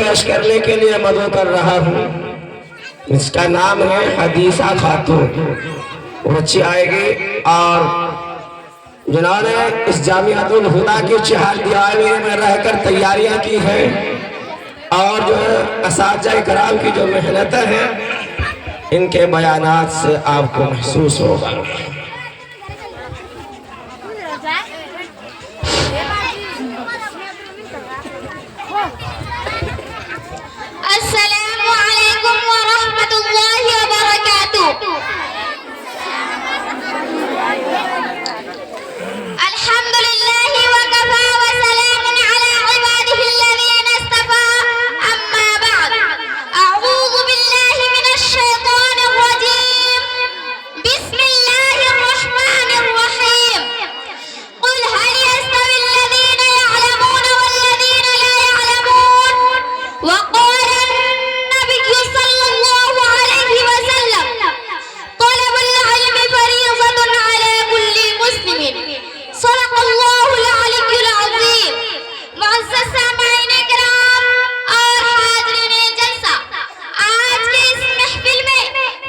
پیش کرنے کے لیے مدعو کر رہا ہوں. اس کا نام ہے حدیثہ خاتون. وہ بچی آئے گی اور جنہوں نے اس جامعۃ الہدیٰ کی چہاردیاری میں رہ کر تیاریاں کی ہیں اور جو اساتذہ کرام کی جو محنتیں ہیں ان کے بیانات سے آپ کو محسوس ہوگا. السلام علیکم ورحمۃ اللہ وبرکاتہ. الحمد للہ وکفى وسلام علی عباده الذین اصطفى. اما بعد اعوذ باللہ من الشیطان الرجیم. بسم اللہ الرحمن الرحیم. قل هل يستوي الذین يعلمون والذین لا يعلمون. وقال النبي صلى الله عليه وسلم طلب العلم فريضة على كل مسلم. صدق الله العلي العظيم. معزز سامعین کرام اور حاضرین جلسہ، آج کے اس محفل میں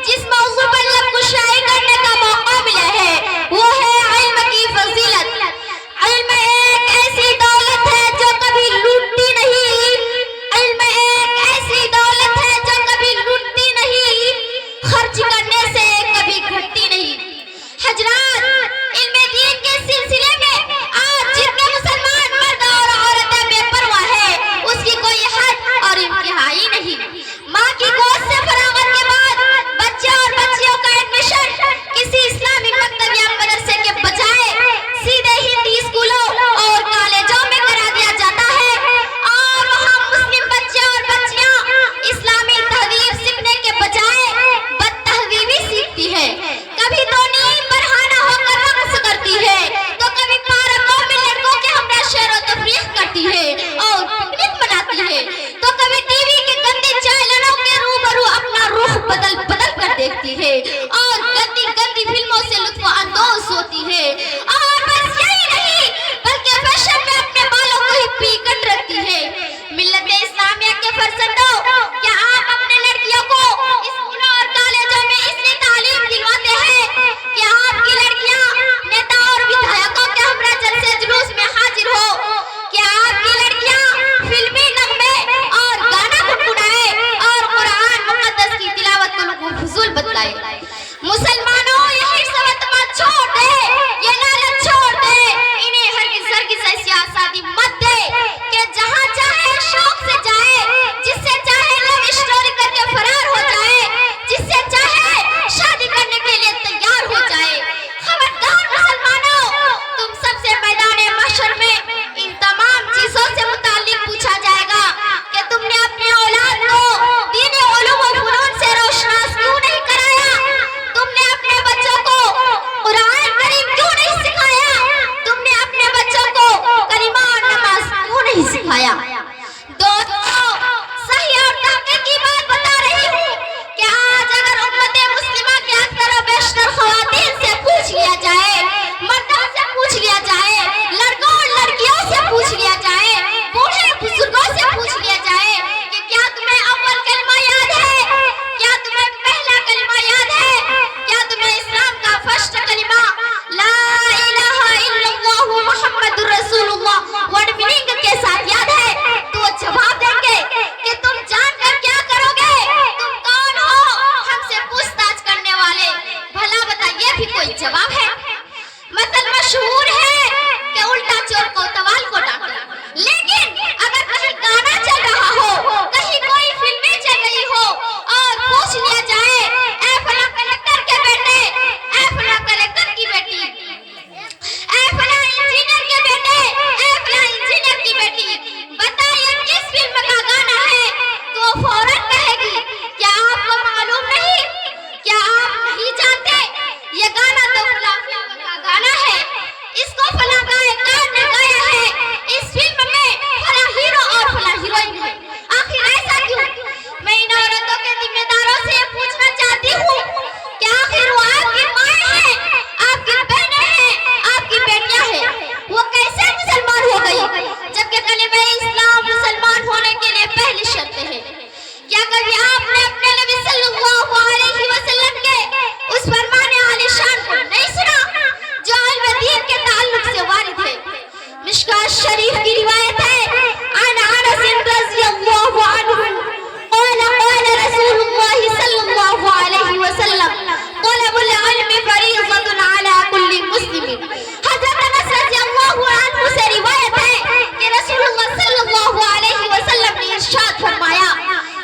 جس موضوع پر لب کشائی کرنے کا موقع ملا ہے وہ ہے علم کی فضیلت. علم ایک ایسی دولت ہے جو کبھی لوٹتی نہیں. علم ایک ایسی دولت ہے جو کبھی لوٹتی نہیں، خرچ کرنے سے کبھی گھٹتی نہیں. حضرات، علم دین کے سلسلے میں آج جتنے مسلمان مرد اور عورتیں بے پرواہ ہیں اس کی کوئی حد اور انتہائی نہیں. ماں کی گود سے فراغت کے بعد بچے اور بچیوں کا ایڈمیشن کسی اسلامی مکتب یا مدرسے کے بجائے سیدھے ہندی اسکولوں اور کالجوں میں کرا دیا جاتا ہے اور وہاں مسلم بچے اور بچیاں اسلامی تہذیب سیکھنے کے بجائے بد تہذیبی سیکھتی ہے. کبھی تو نیم برہانہ ہو کر رقص کرتی ہے تو کبھی پارکوں میں لڑکوں کے ہمراہ سیر و تفریح کرتی ہے اور پکنک مناتی ہے تو کبھی ٹی وی کے گندے چینلوں کے روبرو اپنا رخ بدل بدل کر دیکھتی ہے اور گندی گندی فلموں سے لطف اندوز ہوتی ہے. اور بس یہی نہیں بلکہ فیشن میں اپنے بالوں کو ہی پیکن رکھتی ہے. ملت اسلامیہ کے فرزندوں، کیا آپ اپنے لڑکیوں کو اسکولوں اور کالجوں میں اس لیے تعلیم دلواتے ہیں کہ آپ کی لڑکیاں نیتا اور ودھایکوں کے ہمراہ جلسے جلوس میں حاضر ہو؟ کیا آپ کی لڑکیاں فلمی نغمے اور گانا گنگنائے اور قرآن مقدس کی تلاوت کو لوگوں کو فضول بتلائے؟ مسلمانوں، یہ حرص و تمنا چھوڑ دے، یہ لالچ چھوڑ دے. انہیں ہرگز ایسی آزادی مت دے کہ جہاں چاہے شوق سے جائے، جس سے چاہے کرتے ہیں؟ کیا کبھی آپ نے اپنے نبی صلی اللہ علیہ وسلم کے اس فرمان عالی شان کو نہیں سنا جو علم دین کے تعلق سے وارد ہے؟ مشکاۃ شریف کی روایت ہے عن انس رضی اللہ عنہ قال قال رسول اللہ صلی اللہ علیہ وسلم طلب العلم فریضۃ علی کل مسلم۔ حضرت انس رضی اللہ عنہ سے روایت ہے کہ رسول اللہ صلی اللہ علیہ وسلم نے ارشاد فرمایا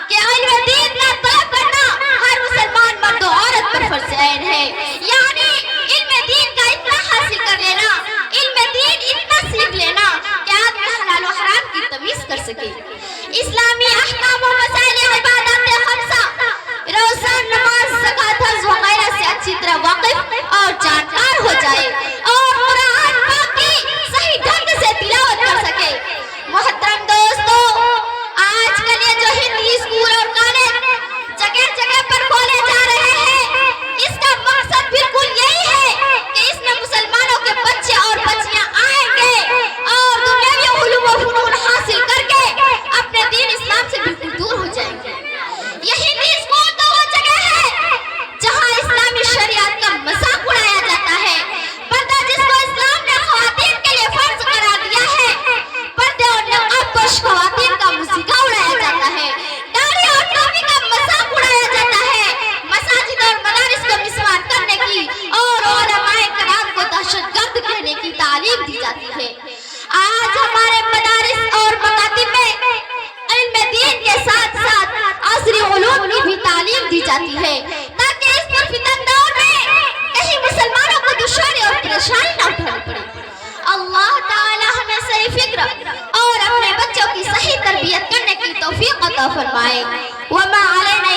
کہ علم دین کا طلب کرنا ہر مسلمان مرد و عورت پر فرض عین ہے، یعنی علم دین کا اتنا حاصل کر لینا، علم دین اتنا سیکھ لینا کہ آدمی حلال و حرام کی تمیز کر سکے، اسلامی احکام و مسائل عبادات خمسہ، روزہ، نماز، زکوٰۃ، حج وغیرہ سے اچھی طرح واقف اور جانکار ہو جائے اور قرآن پاک کی صحیح ڈھنگ سے تلاوت کر سکے۔ محترم دوستو، آج کل یہ جو ہندی اسکول اور کالج جگہ جگہ پر کھولے جا رہے ہیں، اس کا مقصد بالکل یہی ہے کہ اس میں مسلمانوں کے بچے اور بچیاں آئیں گے اور دنیاوی علوم و فنون حاصل کر کے اپنے دین اسلام سے بالکل دور ہو جائیں گے۔ یہ ہندی اسکول تو وہ جگہ ہے جہاں اسلامی شریعت کا مذاق اڑایا جاتا ہے، پردہ جس کو اسلام نے خواتین کے لیے فرض قرار دیا ہے، پردے اور نقاب پوش خواتین کا موسیقہ اڑایا جاتا ہے، داڑھی اور ٹوپی کا مذاق اڑایا جاتا ہے، مساجد اور مدارس کو مسمار کرنے کی اور علماء کرام کو دہشت گرد کہنے کی تعلیم دی جاتی ہے۔ آج ہمارے مدارس اور مکاتب میں علم دین کے ساتھ ساتھ عصری علوم کی بھی تعلیم دی جاتی ہے تاکہ اس پرفتن دور میں کہیں مسلمانوں کو دشواری اور پریشانی نہ اٹھانی پڑے۔ اللہ تعالی ہمیں صحیح فکر اور اپنے بچوں کی صحیح تربیت کرنے کی توفیق عطا فرمائے۔ وما علینا